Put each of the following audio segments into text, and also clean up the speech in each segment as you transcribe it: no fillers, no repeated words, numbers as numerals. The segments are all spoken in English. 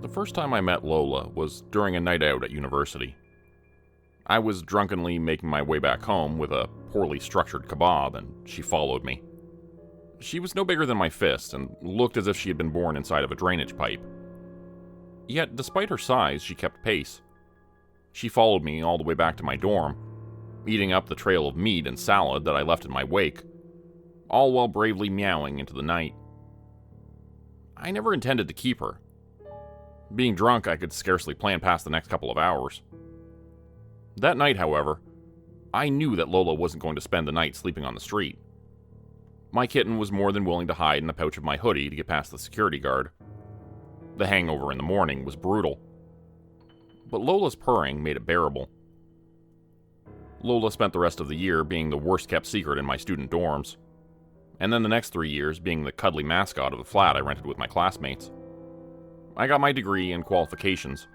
The first time I met Lola was during a night out at university. I was drunkenly making my way back home with a poorly structured kebab, and she followed me. She was no bigger than my fist and looked as if she had been born inside of a drainage pipe. Yet, despite her size, she kept pace. She followed me all the way back to my dorm, eating up the trail of meat and salad that I left in my wake, all while bravely meowing into the night. I never intended to keep her. Being drunk, I could scarcely plan past the next couple of hours. That night, however, I knew that Lola wasn't going to spend the night sleeping on the street. My kitten was more than willing to hide in the pouch of my hoodie to get past the security guard. The hangover in the morning was brutal, but Lola's purring made it bearable. Lola spent the rest of the year being the worst-kept secret in my student dorms, and then the next 3 years being the cuddly mascot of the flat I rented with my classmates. I got my degree and qualifications,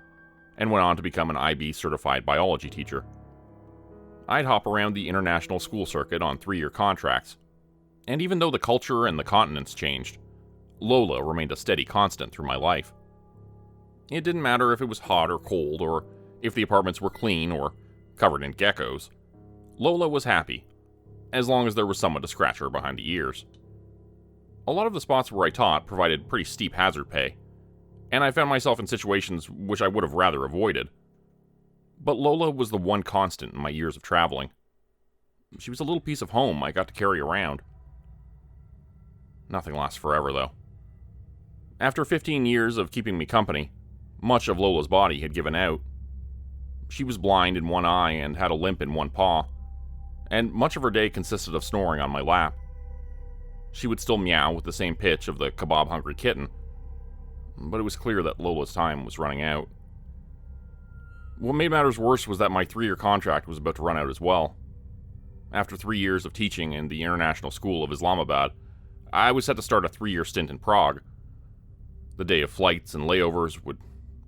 and went on to become an IB-certified biology teacher. I'd hop around the international school circuit on 3-year contracts, and even though the culture and the continents changed, Lola remained a steady constant through my life. It didn't matter if it was hot or cold, or if the apartments were clean or covered in geckos. Lola was happy, as long as there was someone to scratch her behind the ears. A lot of the spots where I taught provided pretty steep hazard pay, and I found myself in situations which I would have rather avoided. But Lola was the one constant in my years of traveling. She was a little piece of home I got to carry around. Nothing lasts forever, though. After 15 years of keeping me company, much of Lola's body had given out. She was blind in one eye and had a limp in one paw, and much of her day consisted of snoring on my lap. She would still meow with the same pitch of the kebab-hungry kitten, but it was clear that Lola's time was running out. What made matters worse was that my 3-year contract was about to run out as well. After 3 years of teaching in the International School of Islamabad, I was set to start a 3-year stint in Prague. The day of flights and layovers would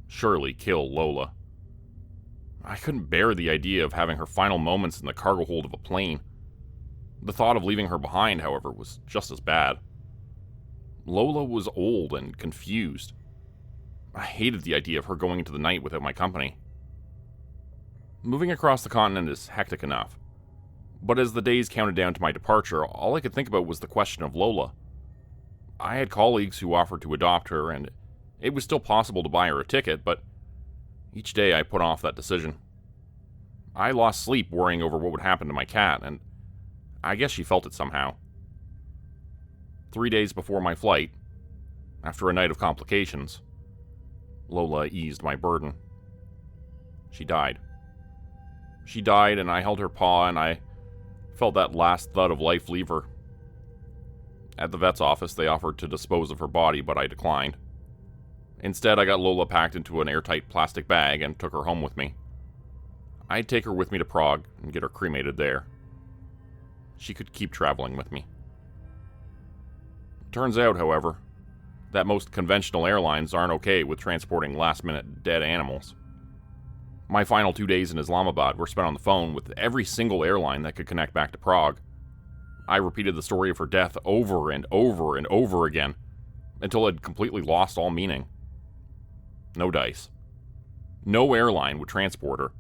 surely kill Lola. I couldn't bear the idea of having her final moments in the cargo hold of a plane. The thought of leaving her behind, however, was just as bad. Lola was old and confused. I hated the idea of her going into the night without my company. Moving across the continent is hectic enough, but as the days counted down to my departure, all I could think about was the question of Lola. I had colleagues who offered to adopt her, and it was still possible to buy her a ticket, but each day I put off that decision. I lost sleep worrying over what would happen to my cat, and I guess she felt it somehow. 3 days before my flight, after a night of complications, Lola eased my burden. She died. She died, and I held her paw, and I felt that last thud of life leave her. At the vet's office, they offered to dispose of her body, but I declined. Instead, I got Lola packed into an airtight plastic bag and took her home with me. I'd take her with me to Prague and get her cremated there. She could keep traveling with me. Turns out, however, that most conventional airlines aren't okay with transporting last-minute dead animals. My final 2 days in Islamabad were spent on the phone with every single airline that could connect back to Prague. I repeated the story of her death over and over and over again, until it had completely lost all meaning. No dice. No airline would transport her.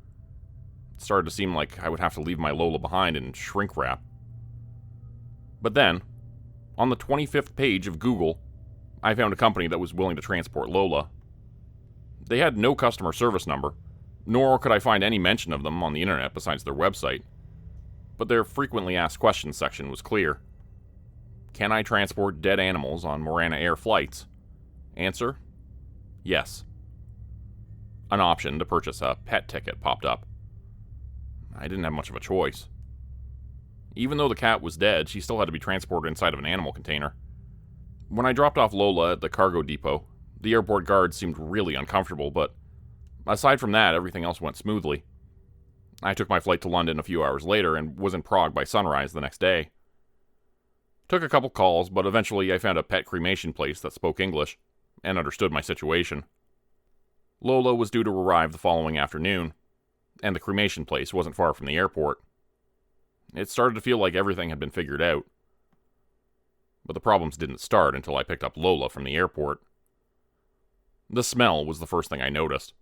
It started to seem like I would have to leave my Lola behind in shrink wrap. But then, on the 25th page of Google, I found a company that was willing to transport Lola. They had no customer service number, nor could I find any mention of them on the internet besides their website. But their frequently asked questions section was clear. Can I transport dead animals on Morana Air flights? Answer: yes. An option to purchase a pet ticket popped up. I didn't have much of a choice. Even though the cat was dead, she still had to be transported inside of an animal container. When I dropped off Lola at the cargo depot, the airport guards seemed really uncomfortable, but aside from that, everything else went smoothly. I took my flight to London a few hours later and was in Prague by sunrise the next day. Took a couple calls, but eventually I found a pet cremation place that spoke English and understood my situation. Lola was due to arrive the following afternoon, and the cremation place wasn't far from the airport. It started to feel like everything had been figured out. But the problems didn't start until I picked up Lola from the airport. The smell was the first thing I noticed.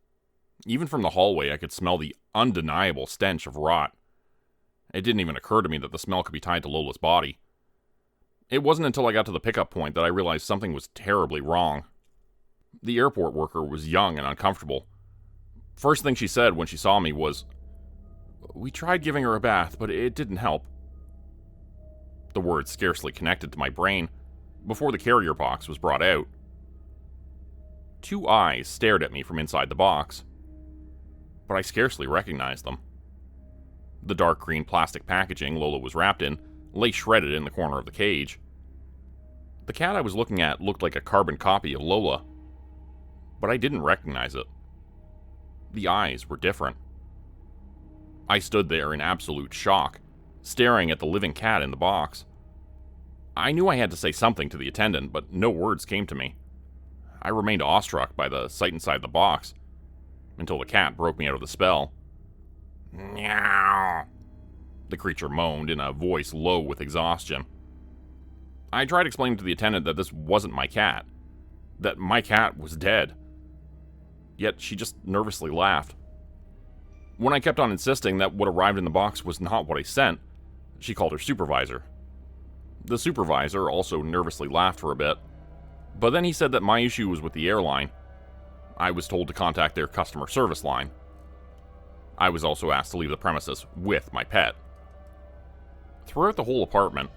Even from the hallway, I could smell the undeniable stench of rot. It didn't even occur to me that the smell could be tied to Lola's body. It wasn't until I got to the pickup point that I realized something was terribly wrong. The airport worker was young and uncomfortable. First thing she said when she saw me was, "We tried giving her a bath, but it didn't help." The words scarcely connected to my brain before the carrier box was brought out. Two eyes stared at me from inside the box, but I scarcely recognized them. The dark green plastic packaging Lola was wrapped in lay shredded in the corner of the cage. The cat I was looking at looked like a carbon copy of Lola, but I didn't recognize it. The eyes were different. I stood there in absolute shock, staring at the living cat in the box. I knew I had to say something to the attendant, but no words came to me. I remained awestruck by the sight inside the box, until the cat broke me out of the spell. "Meow," the creature moaned in a voice low with exhaustion. I tried explaining to the attendant that this wasn't my cat, that my cat was dead. Yet she just nervously laughed. When I kept on insisting that what arrived in the box was not what I sent, she called her supervisor. The supervisor also nervously laughed for a bit, but then he said that my issue was with the airline. I was told to contact their customer service line. I was also asked to leave the premises with my pet. Throughout the whole apartment,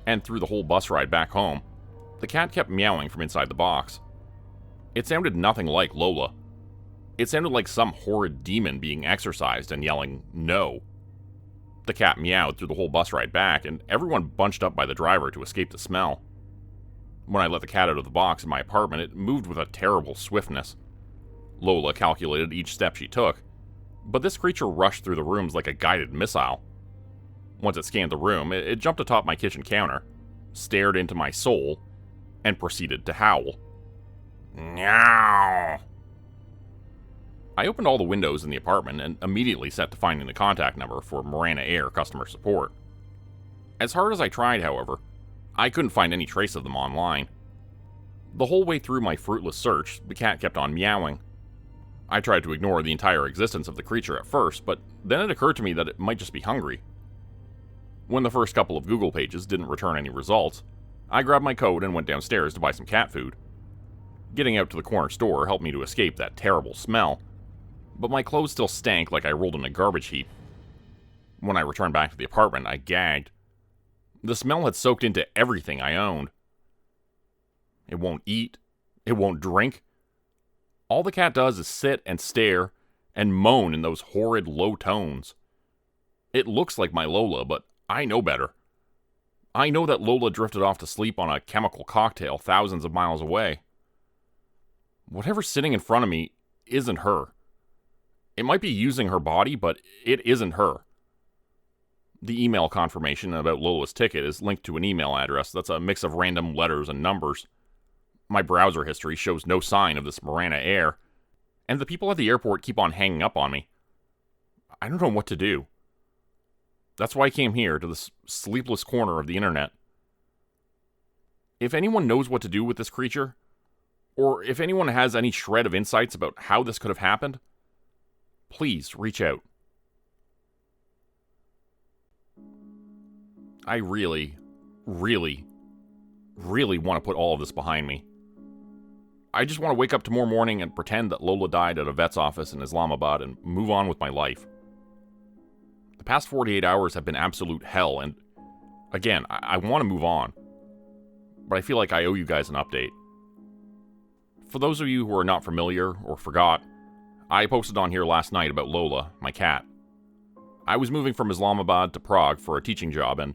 and through the whole bus ride back home, the cat kept meowing from inside the box. It sounded nothing like Lola. It sounded like some horrid demon being exorcised and yelling, "No." The cat meowed through the whole bus ride back, and everyone bunched up by the driver to escape the smell. When I let the cat out of the box in my apartment, it moved with a terrible swiftness. Lola calculated each step she took, but this creature rushed through the rooms like a guided missile. Once it scanned the room, it jumped atop my kitchen counter, stared into my soul, and proceeded to howl. "Meow." I opened all the windows in the apartment and immediately set to finding the contact number for Morana Air customer support. As hard as I tried, however, I couldn't find any trace of them online. The whole way through my fruitless search, the cat kept on meowing. I tried to ignore the entire existence of the creature at first, but then it occurred to me that it might just be hungry. When the first couple of Google pages didn't return any results, I grabbed my coat and went downstairs to buy some cat food. Getting out to the corner store helped me to escape that terrible smell, but my clothes still stank like I rolled in a garbage heap. When I returned back to the apartment, I gagged. The smell had soaked into everything I owned. It won't eat. It won't drink. All the cat does is sit and stare and moan in those horrid low tones. It looks like my Lola, but I know better. I know that Lola drifted off to sleep on a chemical cocktail thousands of miles away. Whatever's sitting in front of me isn't her. It might be using her body, but it isn't her. The email confirmation about Lola's ticket is linked to an email address that's a mix of random letters and numbers. My browser history shows no sign of this Morana Air, and the people at the airport keep on hanging up on me. I don't know what to do. That's why I came here, to this sleepless corner of the internet. If anyone knows what to do with this creature, or if anyone has any shred of insights about how this could have happened, please reach out. I really, really, really want to put all of this behind me. I just want to wake up tomorrow morning and pretend that Lola died at a vet's office in Islamabad and move on with my life. The past 48 hours have been absolute hell, and again, I want to move on. But I feel like I owe you guys an update. For those of you who are not familiar or forgot, I posted on here last night about Lola, my cat. I was moving from Islamabad to Prague for a teaching job, and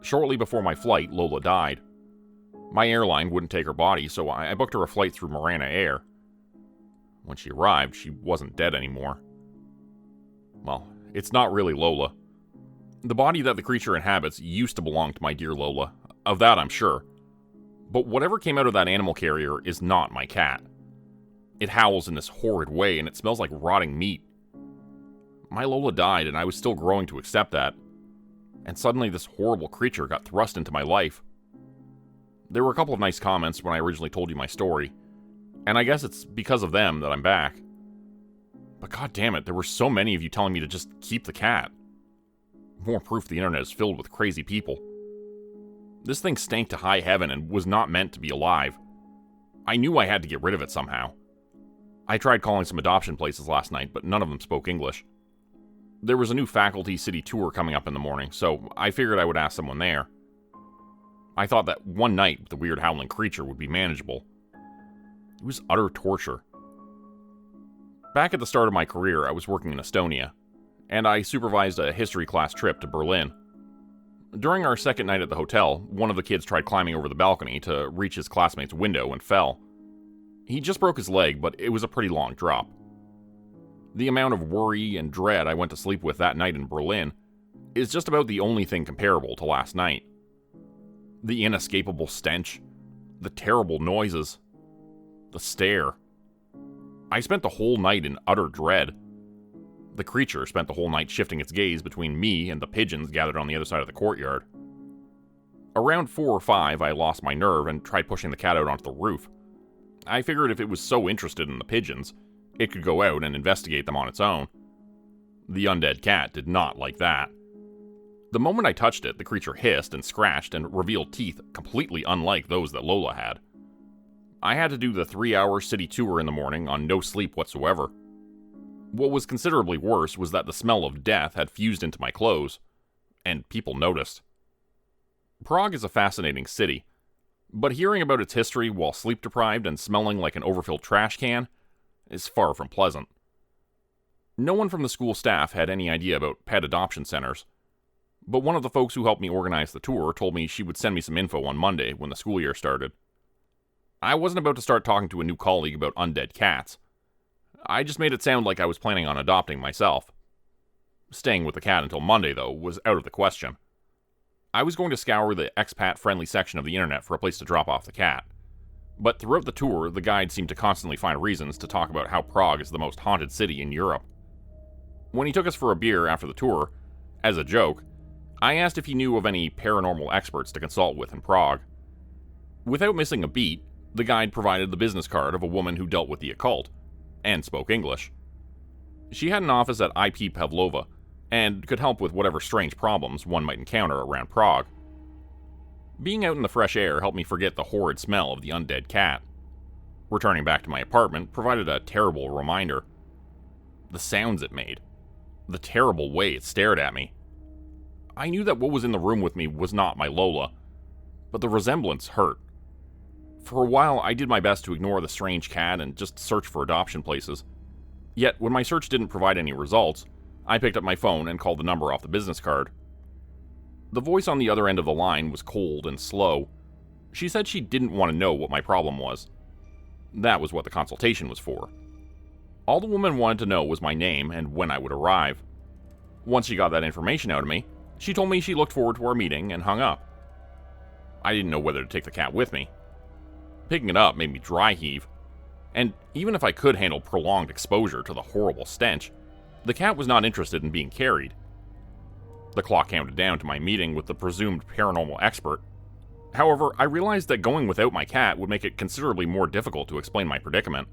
shortly before my flight, Lola died. My airline wouldn't take her body, so I booked her a flight through Morana Air. When she arrived, she wasn't dead anymore. Well, it's not really Lola. The body that the creature inhabits used to belong to my dear Lola. Of that, I'm sure. But whatever came out of that animal carrier is not my cat. It howls in this horrid way, and it smells like rotting meat. My Lola died, and I was still growing to accept that. And suddenly this horrible creature got thrust into my life. There were a couple of nice comments when I originally told you my story, and I guess it's because of them that I'm back. But god damn it, there were so many of you telling me to just keep the cat. More proof the internet is filled with crazy people. This thing stank to high heaven and was not meant to be alive. I knew I had to get rid of it somehow. I tried calling some adoption places last night, but none of them spoke English. There was a new faculty city tour coming up in the morning, so I figured I would ask someone there. I thought that one night with the weird howling creature would be manageable. It was utter torture. Back at the start of my career, I was working in Estonia, and I supervised a history class trip to Berlin. During our second night at the hotel, one of the kids tried climbing over the balcony to reach his classmate's window and fell. He just broke his leg, but it was a pretty long drop. The amount of worry and dread I went to sleep with that night in Berlin is just about the only thing comparable to last night. The inescapable stench, the terrible noises, the stare. I spent the whole night in utter dread. The creature spent the whole night shifting its gaze between me and the pigeons gathered on the other side of the courtyard. Around 4 or 5, I lost my nerve and tried pushing the cat out onto the roof. I figured if it was so interested in the pigeons, it could go out and investigate them on its own. The undead cat did not like that. The moment I touched it, the creature hissed and scratched and revealed teeth completely unlike those that Lola had. I had to do the 3-hour city tour in the morning on no sleep whatsoever. What was considerably worse was that the smell of death had fused into my clothes, and people noticed. Prague is a fascinating city, but hearing about its history while sleep-deprived and smelling like an overfilled trash can is far from pleasant. No one from the school staff had any idea about pet adoption centers, but one of the folks who helped me organize the tour told me she would send me some info on Monday when the school year started. I wasn't about to start talking to a new colleague about undead cats. I just made it sound like I was planning on adopting myself. Staying with the cat until Monday, though, was out of the question. I was going to scour the expat-friendly section of the internet for a place to drop off the cat. But throughout the tour, the guide seemed to constantly find reasons to talk about how Prague is the most haunted city in Europe. When he took us for a beer after the tour, as a joke, I asked if he knew of any paranormal experts to consult with in Prague. Without missing a beat, the guide provided the business card of a woman who dealt with the occult, and spoke English. She had an office at IP Pavlova, and could help with whatever strange problems one might encounter around Prague. Being out in the fresh air helped me forget the horrid smell of the undead cat. Returning back to my apartment provided a terrible reminder. The sounds it made. The terrible way it stared at me. I knew that what was in the room with me was not my Lola, but the resemblance hurt. For a while, I did my best to ignore the strange cat and just search for adoption places. Yet, when my search didn't provide any results, I picked up my phone and called the number off the business card. The voice on the other end of the line was cold and slow. She said she didn't want to know what my problem was. That was what the consultation was for. All the woman wanted to know was my name and when I would arrive. Once she got that information out of me, she told me she looked forward to our meeting and hung up. I didn't know whether to take the cat with me. Picking it up made me dry heave, and even if I could handle prolonged exposure to the horrible stench, the cat was not interested in being carried. The clock counted down to my meeting with the presumed paranormal expert. However, I realized that going without my cat would make it considerably more difficult to explain my predicament.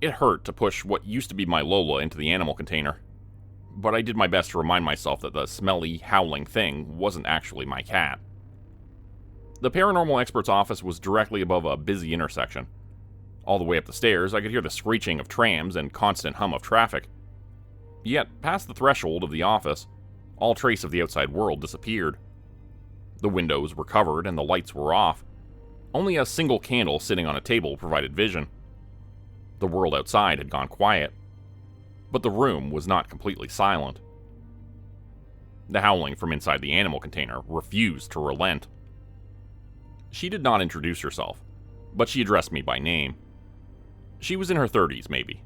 It hurt to push what used to be my Lola into the animal container, but I did my best to remind myself that the smelly, howling thing wasn't actually my cat. The paranormal expert's office was directly above a busy intersection. All the way up the stairs, I could hear the screeching of trams and constant hum of traffic. Yet, past the threshold of the office, all trace of the outside world disappeared. The windows were covered and the lights were off. Only a single candle sitting on a table provided vision. The world outside had gone quiet, but the room was not completely silent. The howling from inside the animal container refused to relent. She did not introduce herself, but she addressed me by name. She was in her 30s, maybe.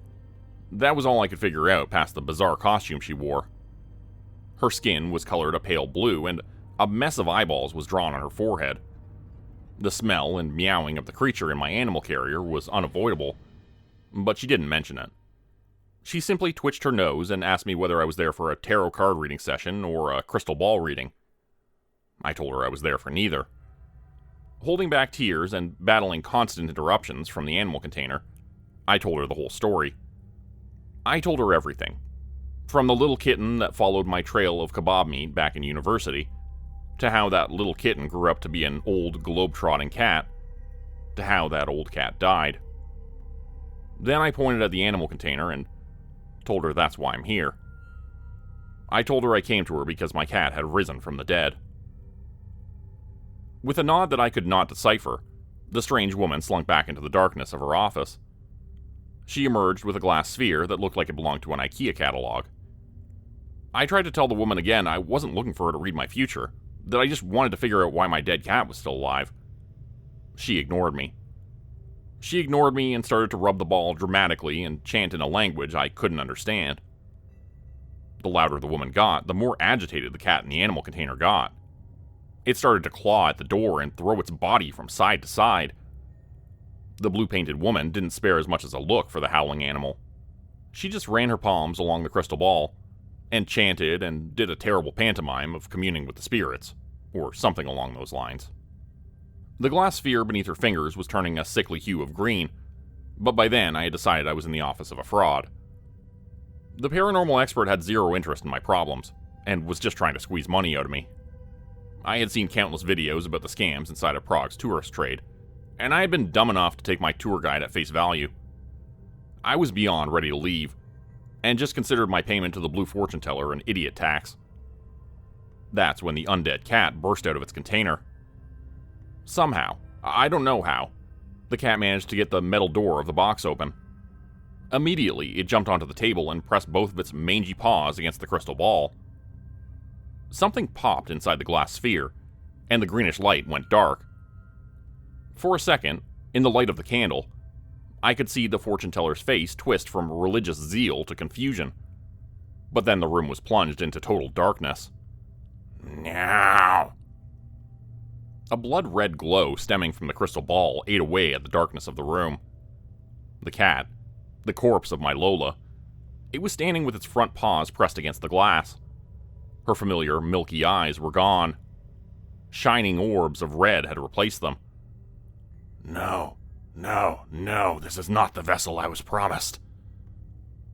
That was all I could figure out past the bizarre costume she wore. Her skin was colored a pale blue, and a mess of eyeballs was drawn on her forehead. The smell and meowing of the creature in my animal carrier was unavoidable, but she didn't mention it. She simply twitched her nose and asked me whether I was there for a tarot card reading session or a crystal ball reading. I told her I was there for neither. Holding back tears and battling constant interruptions from the animal container, I told her the whole story. I told her everything. From the little kitten that followed my trail of kebab meat back in university, to how that little kitten grew up to be an old globe-trotting cat, to how that old cat died. Then I pointed at the animal container and told her that's why I'm here. I told her I came to her because my cat had risen from the dead. With a nod that I could not decipher, the strange woman slunk back into the darkness of her office. She emerged with a glass sphere that looked like it belonged to an IKEA catalog. I tried to tell the woman again I wasn't looking for her to read my future, that I just wanted to figure out why my dead cat was still alive. She ignored me. She ignored me and started to rub the ball dramatically and chant in a language I couldn't understand. The louder the woman got, the more agitated the cat in the animal container got. It started to claw at the door and throw its body from side to side. The blue-painted woman didn't spare as much as a look for the howling animal. She just ran her palms along the crystal ball, and chanted and did a terrible pantomime of communing with the spirits, or something along those lines. The glass sphere beneath her fingers was turning a sickly hue of green, but by then I had decided I was in the office of a fraud. The paranormal expert had zero interest in my problems, and was just trying to squeeze money out of me. I had seen countless videos about the scams inside of Prague's tourist trade, and I had been dumb enough to take my tour guide at face value. I was beyond ready to leave, and just considered my payment to the blue fortune teller an idiot tax. That's when the undead cat burst out of its container. Somehow, I don't know how, the cat managed to get the metal door of the box open. Immediately, it jumped onto the table and pressed both of its mangy paws against the crystal ball. Something popped inside the glass sphere, and the greenish light went dark. For a second, in the light of the candle, I could see the fortune teller's face twist from religious zeal to confusion. But then the room was plunged into total darkness. Now. A blood-red glow stemming from the crystal ball ate away at the darkness of the room. The cat, the corpse of my Lola, it was standing with its front paws pressed against the glass. Her familiar, milky eyes were gone. Shining orbs of red had replaced them. No, this is not the vessel I was promised.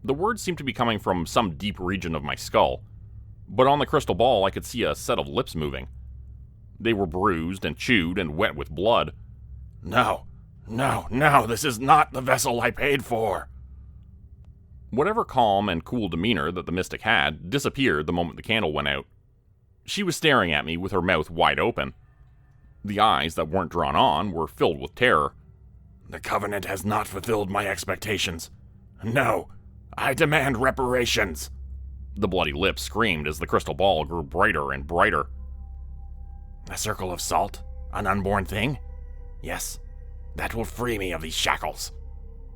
The words seemed to be coming from some deep region of my skull, but on the crystal ball I could see a set of lips moving. They were bruised and chewed and wet with blood. No, this is not the vessel I paid for. Whatever calm and cool demeanor that the mystic had disappeared the moment the candle went out. She was staring at me with her mouth wide open. The eyes that weren't drawn on were filled with terror. The Covenant has not fulfilled my expectations. No, I demand reparations. The bloody lips screamed as the crystal ball grew brighter and brighter. A circle of salt? An unborn thing? Yes, that will free me of these shackles.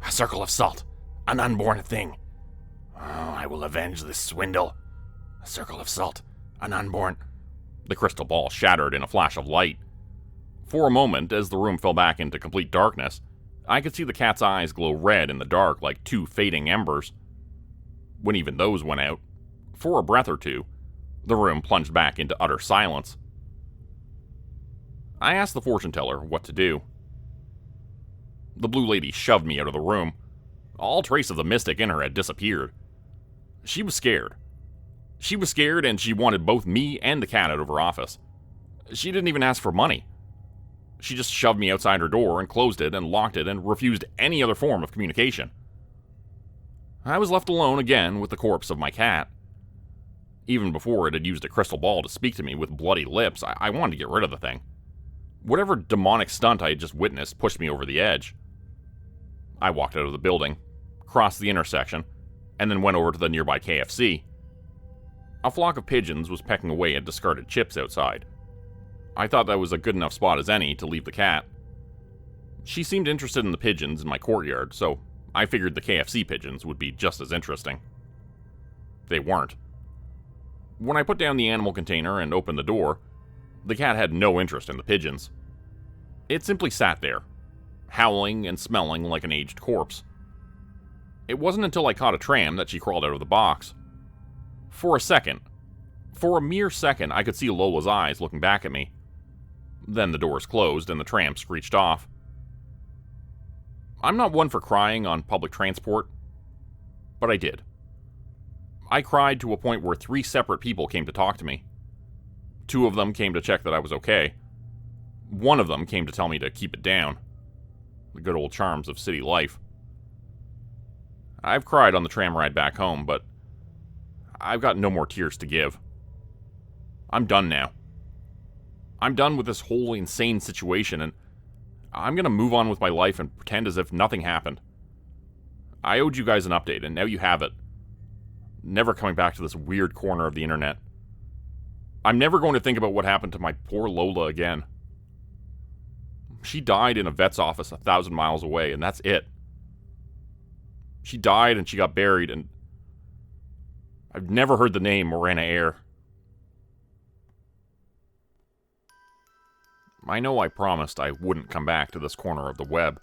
A circle of salt. An unborn thing. Oh, I will avenge this swindle. A circle of salt. An unborn... The crystal ball shattered in a flash of light. For a moment, as the room fell back into complete darkness, I could see the cat's eyes glow red in the dark like two fading embers. When even those went out, for a breath or two, the room plunged back into utter silence. I asked the fortune teller what to do. The blue lady shoved me out of the room. All trace of the mystic in her had disappeared. She was scared. She was scared and she wanted both me and the cat out of her office. She didn't even ask for money. She just shoved me outside her door and closed it and locked it and refused any other form of communication. I was left alone again with the corpse of my cat. Even before it had used a crystal ball to speak to me with bloody lips, I wanted to get rid of the thing. Whatever demonic stunt I had just witnessed pushed me over the edge. I walked out of the building, crossed the intersection, and then went over to the nearby KFC. A flock of pigeons was pecking away at discarded chips outside. I thought that was a good enough spot as any to leave the cat. She seemed interested in the pigeons in my courtyard, so I figured the KFC pigeons would be just as interesting. They weren't. When I put down the animal container and opened the door, the cat had no interest in the pigeons. It simply sat there, howling and smelling like an aged corpse. It wasn't until I caught a tram that she crawled out of the box. For a mere second, I could see Lola's eyes looking back at me. Then the doors closed and the tram screeched off. I'm not one for crying on public transport, but I did. I cried to a point where 3 separate people came to talk to me. 2 of them came to check that I was okay. 1 of them came to tell me to keep it down. The good old charms of city life. I've cried on the tram ride back home, but I've got no more tears to give. I'm done now. I'm done with this whole insane situation, and I'm gonna move on with my life and pretend as if nothing happened. I owed you guys an update, and now you have it. Never coming back to this weird corner of the internet. I'm never going to think about what happened to my poor Lola again. She died in a vet's office 1,000 miles away, and that's it. She died and she got buried, and I've never heard the name Morana Air. I know I promised I wouldn't come back to this corner of the web.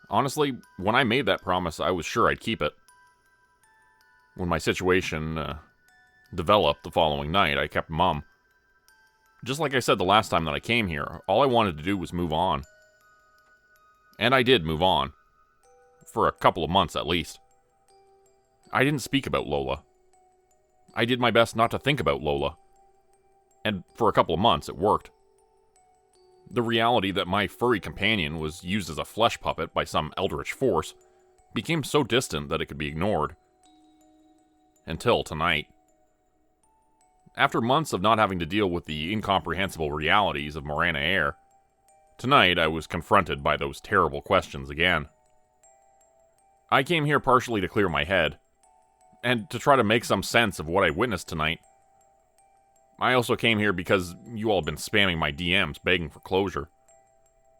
Honestly, when I made that promise, I was sure I'd keep it. When my situation developed the following night, I kept mum. Just like I said the last time that I came here, all I wanted to do was move on. And I did move on. For a couple of months at least. I didn't speak about Lola. I did my best not to think about Lola. And for a couple of months, it worked. The reality that my furry companion was used as a flesh puppet by some eldritch force became so distant that it could be ignored. Until tonight. After months of not having to deal with the incomprehensible realities of Morana Air, tonight I was confronted by those terrible questions again. I came here partially to clear my head, and to try to make some sense of what I witnessed tonight. I also came here because you all have been spamming my DMs begging for closure.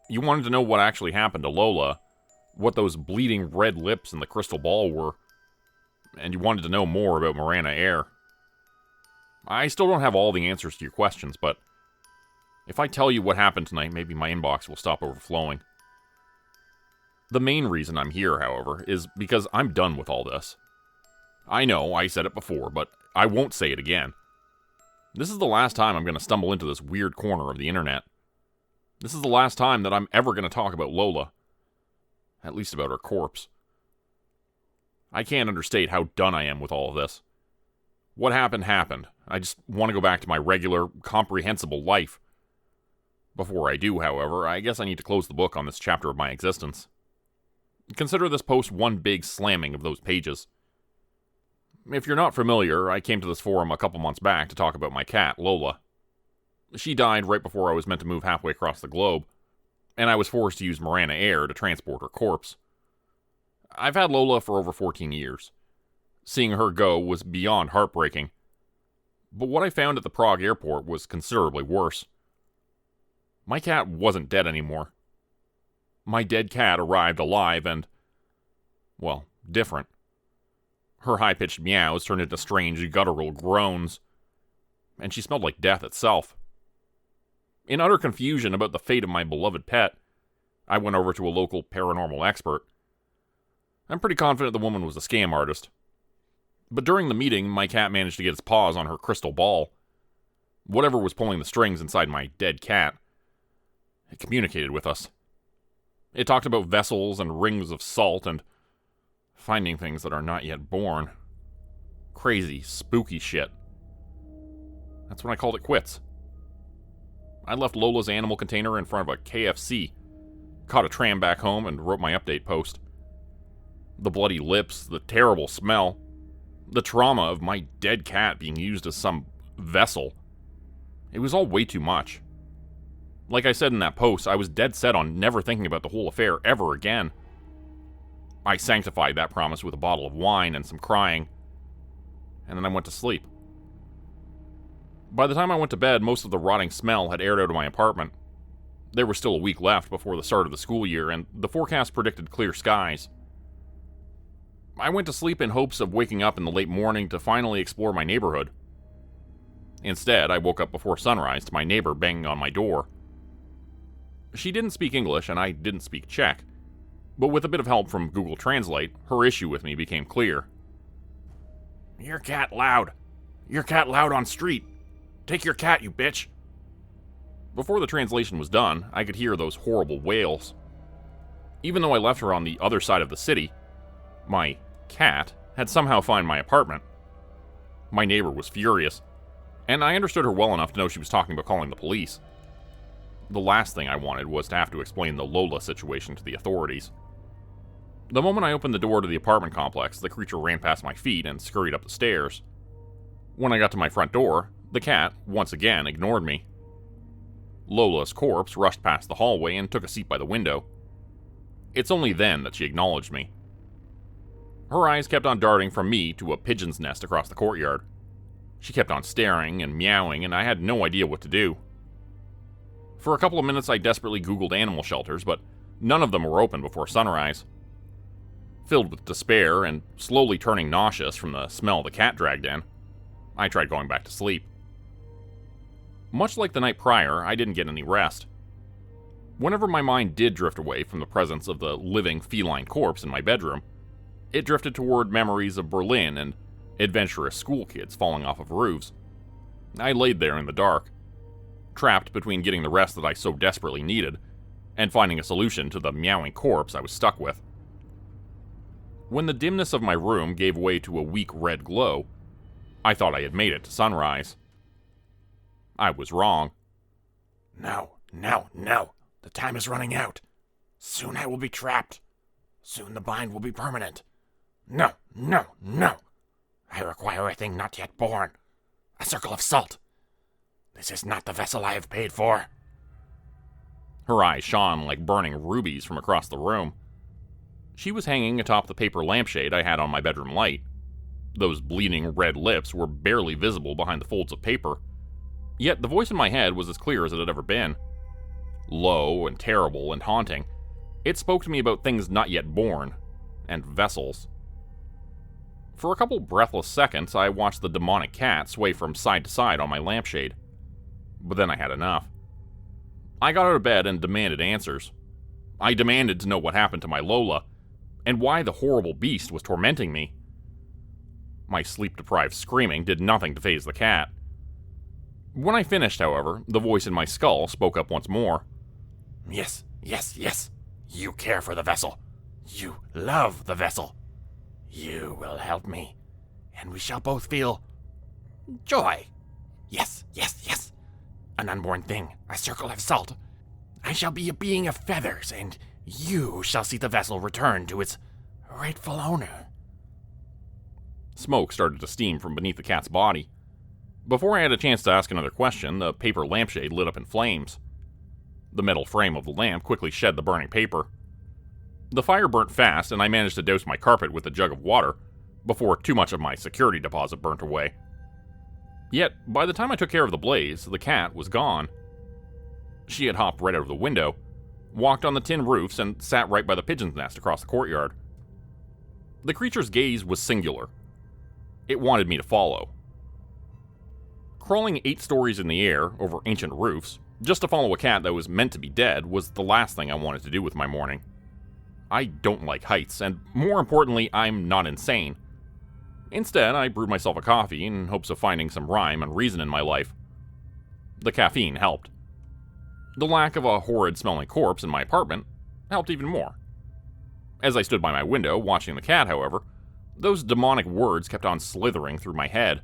You wanted to know what actually happened to Lola, what those bleeding red lips and the crystal ball were, and you wanted to know more about Morana Air. I still don't have all the answers to your questions, but if I tell you what happened tonight, maybe my inbox will stop overflowing. The main reason I'm here, however, is because I'm done with all this. I know I said it before, but I won't say it again. This is the last time I'm going to stumble into this weird corner of the internet. This is the last time that I'm ever going to talk about Lola. At least about her corpse. I can't understate how done I am with all of this. What happened, happened. I just want to go back to my regular, comprehensible life. Before I do, however, I guess I need to close the book on this chapter of my existence. Consider this post one big slamming of those pages. If you're not familiar, I came to this forum a couple months back to talk about my cat, Lola. She died right before I was meant to move halfway across the globe, and I was forced to use Morana Air to transport her corpse. I've had Lola for over 14 years. Seeing her go was beyond heartbreaking. But what I found at the Prague airport was considerably worse. My cat wasn't dead anymore. My dead cat arrived alive and, well, different. Her high-pitched meows turned into strange, guttural groans, and she smelled like death itself. In utter confusion about the fate of my beloved pet, I went over to a local paranormal expert. I'm pretty confident the woman was a scam artist. But during the meeting, my cat managed to get its paws on her crystal ball. Whatever was pulling the strings inside my dead cat, it communicated with us. It talked about vessels and rings of salt and finding things that are not yet born. Crazy, spooky shit. That's when I called it quits. I left Lola's animal container in front of a KFC, caught a tram back home, and wrote my update post. The bloody lips, the terrible smell, the trauma of my dead cat being used as some vessel. It was all way too much. Like I said in that post, I was dead set on never thinking about the whole affair ever again. I sanctified that promise with a bottle of wine and some crying, and then I went to sleep. By the time I went to bed, most of the rotting smell had aired out of my apartment. There was still a week left before the start of the school year, and the forecast predicted clear skies. I went to sleep in hopes of waking up in the late morning to finally explore my neighborhood. Instead, I woke up before sunrise to my neighbor banging on my door. She didn't speak English, and I didn't speak Czech, but with a bit of help from Google Translate, her issue with me became clear. "Your cat loud. Your cat loud on street. Take your cat, you bitch." before the translation was done, I could hear those horrible wails. Even though I left her on the other side of the city, my cat had somehow found my apartment. My neighbor was furious, and I understood her well enough to know she was talking about calling the police. The last thing I wanted was to have to explain the Lola situation to the authorities. The moment I opened the door to the apartment complex, the creature ran past my feet and scurried up the stairs. When I got to my front door, the cat, once again, ignored me. Lola's corpse rushed past the hallway and took a seat by the window. It's only then that she acknowledged me. Her eyes kept on darting from me to a pigeon's nest across the courtyard. She kept on staring and meowing, and I had no idea what to do. For a couple of minutes, I desperately Googled animal shelters, but none of them were open before sunrise. Filled with despair and slowly turning nauseous from the smell the cat dragged in, I tried going back to sleep. Much like the night prior, I didn't get any rest. Whenever my mind did drift away from the presence of the living feline corpse in my bedroom, it drifted toward memories of Berlin and adventurous school kids falling off of roofs. I laid there in the dark, trapped between getting the rest that I so desperately needed and finding a solution to the meowing corpse I was stuck with. When the dimness of my room gave way to a weak red glow, I thought I had made it to sunrise. I was wrong. No, no, no. The time is running out. Soon I will be trapped. Soon the bind will be permanent. No, no, no. I require a thing not yet born. A circle of salt. This is not the vessel I have paid for. Her eyes shone like burning rubies from across the room. She was hanging atop the paper lampshade I had on my bedroom light. Those bleeding red lips were barely visible behind the folds of paper. Yet the voice in my head was as clear as it had ever been. Low and terrible and haunting, it spoke to me about things not yet born, and vessels. For a couple breathless seconds, I watched the demonic cat sway from side to side on my lampshade. But then I had enough. I got out of bed and demanded answers. I demanded to know what happened to my Lola, and why the horrible beast was tormenting me. My sleep-deprived screaming did nothing to faze the cat. When I finished, however, the voice in my skull spoke up once more. Yes, yes, yes. You care for the vessel. You love the vessel. You will help me, and we shall both feel joy. Yes, yes, yes. An unborn thing, a circle of salt. I shall be a being of feathers, and you shall see the vessel return to its rightful owner. Smoke started to steam from beneath the cat's body. Before I had a chance to ask another question, the paper lampshade lit up in flames. The metal frame of the lamp quickly shed the burning paper. The fire burnt fast, and I managed to douse my carpet with a jug of water before too much of my security deposit burnt away. Yet, by the time I took care of the blaze, the cat was gone. She had hopped right out of the window, walked on the tin roofs, and sat right by the pigeon's nest across the courtyard. The creature's gaze was singular. It wanted me to follow. Crawling 8 stories in the air over ancient roofs, just to follow a cat that was meant to be dead, was the last thing I wanted to do with my morning. I don't like heights, and more importantly, I'm not insane. Instead, I brewed myself a coffee in hopes of finding some rhyme and reason in my life. The caffeine helped. The lack of a horrid-smelling corpse in my apartment helped even more. As I stood by my window watching the cat, however, those demonic words kept on slithering through my head.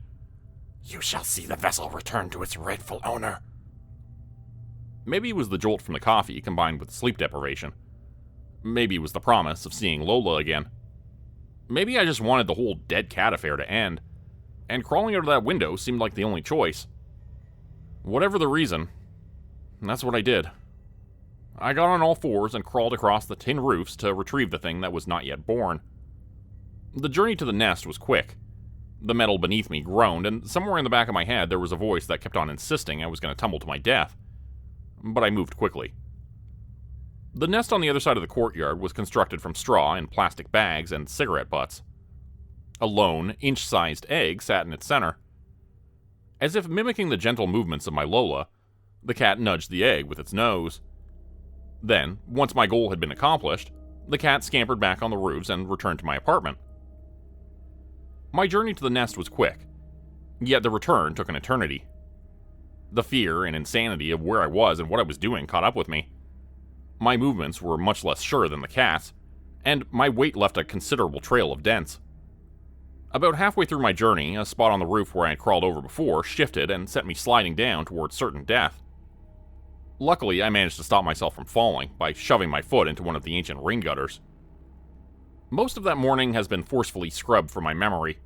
You shall see the vessel return to its rightful owner. Maybe it was the jolt from the coffee combined with sleep deprivation. Maybe it was the promise of seeing Lola again. Maybe I just wanted the whole dead cat affair to end, and crawling out of that window seemed like the only choice. Whatever the reason, that's what I did. I got on all fours and crawled across the tin roofs to retrieve the thing that was not yet born. The journey to the nest was quick. The metal beneath me groaned, and somewhere in the back of my head there was a voice that kept on insisting I was going to tumble to my death. But I moved quickly. The nest on the other side of the courtyard was constructed from straw and plastic bags and cigarette butts. A lone, inch-sized egg sat in its center. As if mimicking the gentle movements of my Lola, the cat nudged the egg with its nose. Then, once my goal had been accomplished, the cat scampered back on the roofs and returned to my apartment. My journey to the nest was quick, yet the return took an eternity. The fear and insanity of where I was and what I was doing caught up with me. My movements were much less sure than the cat's, and my weight left a considerable trail of dents. About halfway through my journey, a spot on the roof where I had crawled over before shifted and sent me sliding down towards certain death. Luckily, I managed to stop myself from falling by shoving my foot into one of the ancient rain gutters. Most of that morning has been forcefully scrubbed from my memory,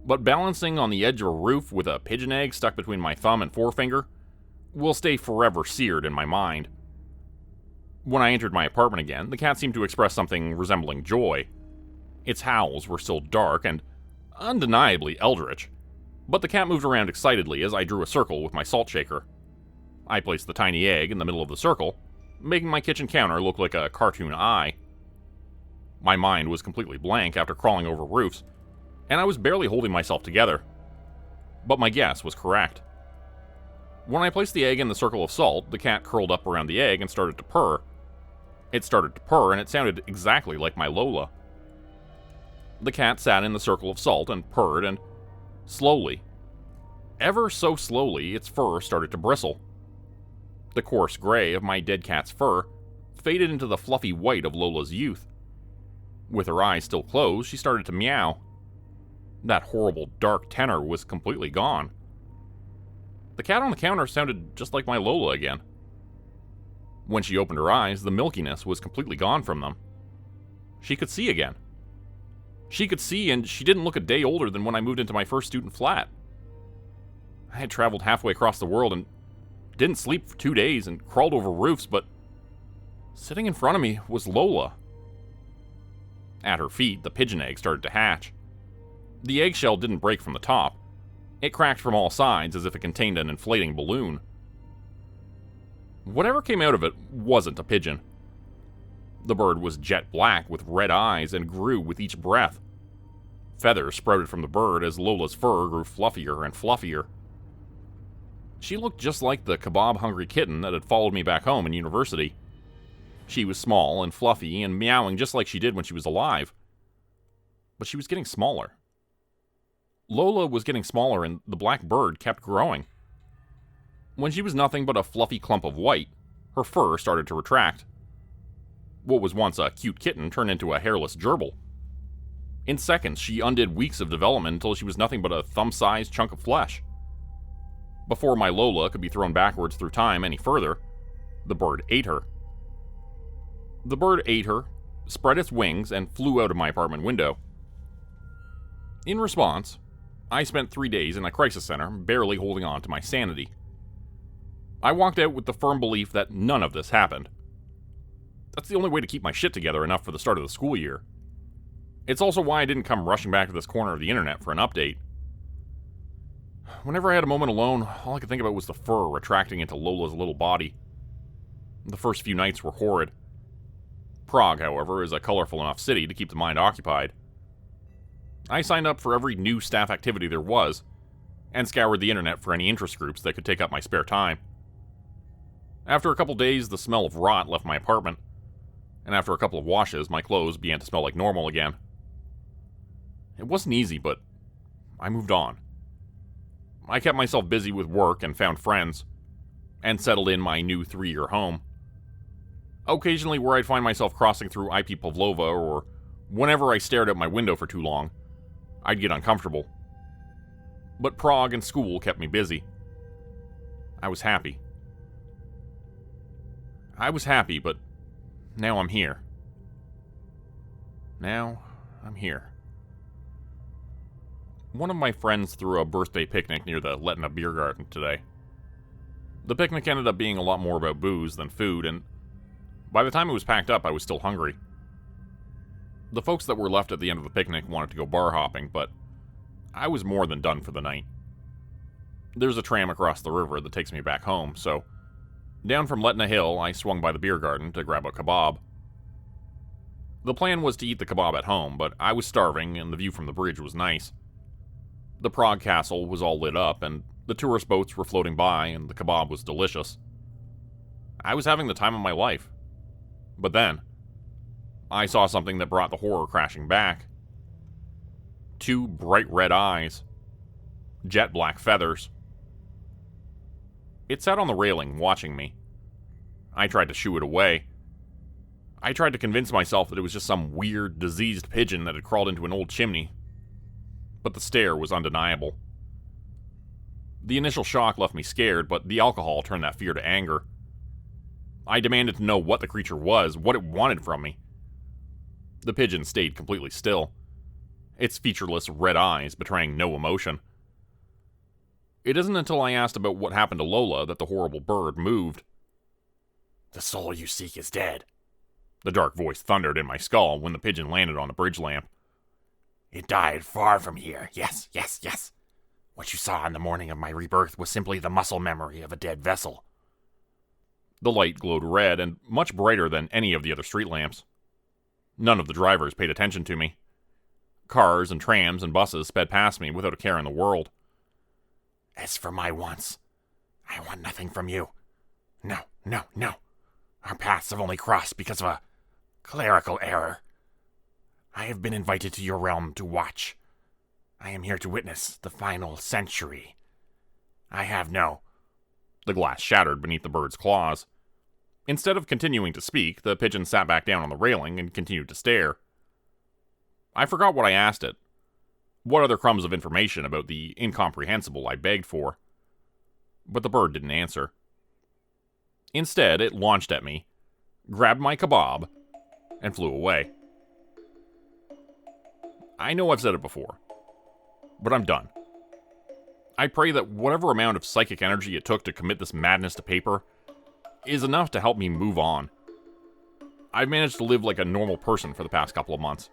but balancing on the edge of a roof with a pigeon egg stuck between my thumb and forefinger will stay forever seared in my mind. When I entered my apartment again, the cat seemed to express something resembling joy. Its howls were still dark and undeniably eldritch, but the cat moved around excitedly as I drew a circle with my salt shaker. I placed the tiny egg in the middle of the circle, making my kitchen counter look like a cartoon eye. My mind was completely blank after crawling over roofs, and I was barely holding myself together. But my guess was correct. When I placed the egg in the circle of salt, the cat curled up around the egg and started to purr. It started to purr, and it sounded exactly like my Lola. The cat sat in the circle of salt and purred, and slowly, ever so slowly, its fur started to bristle. The coarse gray of my dead cat's fur faded into the fluffy white of Lola's youth. With her eyes still closed, she started to meow. That horrible dark tenor was completely gone. The cat on the counter sounded just like my Lola again. When she opened her eyes, the milkiness was completely gone from them. She could see again. She could see, and she didn't look a day older than when I moved into my first student flat. I had traveled halfway across the world and didn't sleep for 2 days and crawled over roofs, but sitting in front of me was Lola. At her feet, the pigeon egg started to hatch. The eggshell didn't break from the top. It cracked from all sides as if it contained an inflating balloon. Whatever came out of it wasn't a pigeon. The bird was jet black with red eyes and grew with each breath. Feathers sprouted from the bird as Lola's fur grew fluffier and fluffier. She looked just like the kebab-hungry kitten that had followed me back home in university. She was small and fluffy and meowing just like she did when she was alive. But she was getting smaller. Lola was getting smaller and the black bird kept growing. When she was nothing but a fluffy clump of white, her fur started to retract. What was once a cute kitten turned into a hairless gerbil. In seconds, she undid weeks of development until she was nothing but a thumb-sized chunk of flesh. Before my Lola could be thrown backwards through time any further, the bird ate her. The bird ate her, spread its wings, and flew out of my apartment window. In response, I spent 3 days in a crisis center, barely holding on to my sanity. I walked out with the firm belief that none of this happened. That's the only way to keep my shit together enough for the start of the school year. It's also why I didn't come rushing back to this corner of the internet for an update. Whenever I had a moment alone, all I could think about was the fur retracting into Lola's little body. The first few nights were horrid. Prague, however, is a colorful enough city to keep the mind occupied. I signed up for every new staff activity there was, and scoured the internet for any interest groups that could take up my spare time. After a couple days, the smell of rot left my apartment, and after a couple of washes, my clothes began to smell like normal again. It wasn't easy, but I moved on. I kept myself busy with work and found friends, and settled in my new 3-year home. Occasionally, where I'd find myself crossing through IP Pavlova, or whenever I stared out my window for too long, I'd get uncomfortable. But Prague and school kept me busy. I was happy. But now I'm here. One of my friends threw a birthday picnic near the Letna beer garden today. The picnic ended up being a lot more about booze than food, and by the time it was packed up, I was still hungry. The folks that were left at the end of the picnic wanted to go bar hopping, but I was more than done for the night. There's a tram across the river that takes me back home, so down from Letna Hill, I swung by the beer garden to grab a kebab. The plan was to eat the kebab at home, but I was starving and the view from the bridge was nice. The Prague castle was all lit up, and the tourist boats were floating by, and the kebab was delicious. I was having the time of my life. But then, I saw something that brought the horror crashing back. 2 bright red eyes. Jet black feathers. It sat on the railing, watching me. I tried to shoo it away. I tried to convince myself that it was just some weird, diseased pigeon that had crawled into an old chimney. But the stare was undeniable. The initial shock left me scared, but the alcohol turned that fear to anger. I demanded to know what the creature was, what it wanted from me. The pigeon stayed completely still, its featureless red eyes betraying no emotion. It isn't until I asked about what happened to Lola that the horrible bird moved. The soul you seek is dead, the dark voice thundered in my skull when the pigeon landed on the bridge lamp. It died far from here. Yes, yes, yes. What you saw on the morning of my rebirth was simply the muscle memory of a dead vessel. The light glowed red and much brighter than any of the other street lamps. None of the drivers paid attention to me. Cars and trams and buses sped past me without a care in the world. As for my wants, I want nothing from you. No, no, no. Our paths have only crossed because of a clerical error. I have been invited to your realm to watch. I am here to witness the final century. I have no... The glass shattered beneath the bird's claws. Instead of continuing to speak, the pigeon sat back down on the railing and continued to stare. I forgot what I asked it. What other crumbs of information about the incomprehensible I begged for. But the bird didn't answer. Instead, it launched at me, grabbed my kebab, and flew away. I know I've said it before, but I'm done. I pray that whatever amount of psychic energy it took to commit this madness to paper is enough to help me move on. I've managed to live like a normal person for the past couple of months.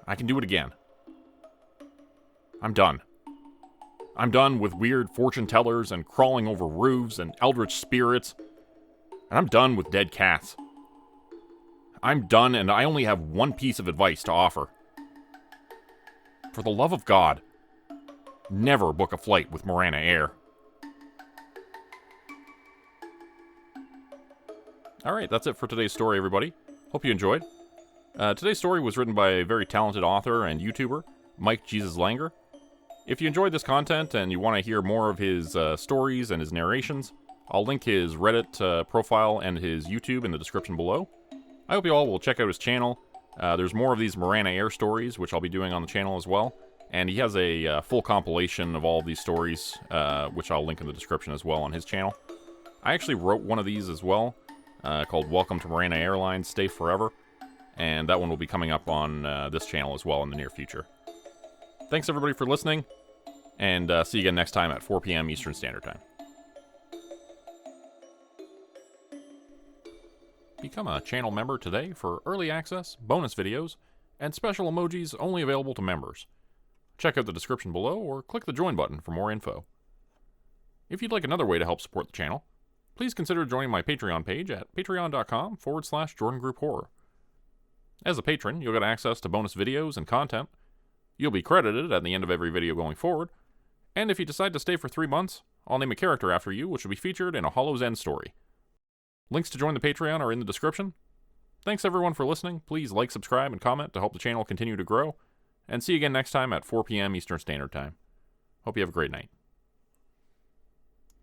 I can do it again. I'm done. I'm done with weird fortune tellers and crawling over roofs and eldritch spirits. And I'm done with dead cats. I'm done, and I only have one piece of advice to offer. For the love of God, never book a flight with Morana Air. Alright, that's it for today's story, everybody. Hope you enjoyed. Today's story was written by a very talented author and YouTuber, Mike Jesus Langer. If you enjoyed this content and you want to hear more of his stories and his narrations, I'll link his Reddit profile and his YouTube in the description below. I hope you all will check out his channel. There's more of these Morana Air stories, which I'll be doing on the channel as well. And he has a full compilation of all of these stories, which I'll link in the description as well on his channel. I actually wrote one of these as well, called Welcome to Morana Airlines, Stay Forever. And that one will be coming up on this channel as well in the near future. Thanks everybody for listening, and see you again next time at 4 p.m. Eastern Standard Time. Become a channel member today for early access, bonus videos, and special emojis only available to members. Check out the description below or click the join button for more info. If you'd like another way to help support the channel, please consider joining my Patreon page at patreon.com/JordanGroupeHorror. As a patron, you'll get access to bonus videos and content. You'll be credited at the end of every video going forward, and if you decide to stay for 3 months, I'll name a character after you, which will be featured in a Hollow's End story. Links to join the Patreon are in the description. Thanks everyone for listening. Please like, subscribe, and comment to help the channel continue to grow. And see you again next time at 4 p.m. Eastern Standard Time. Hope you have a great night.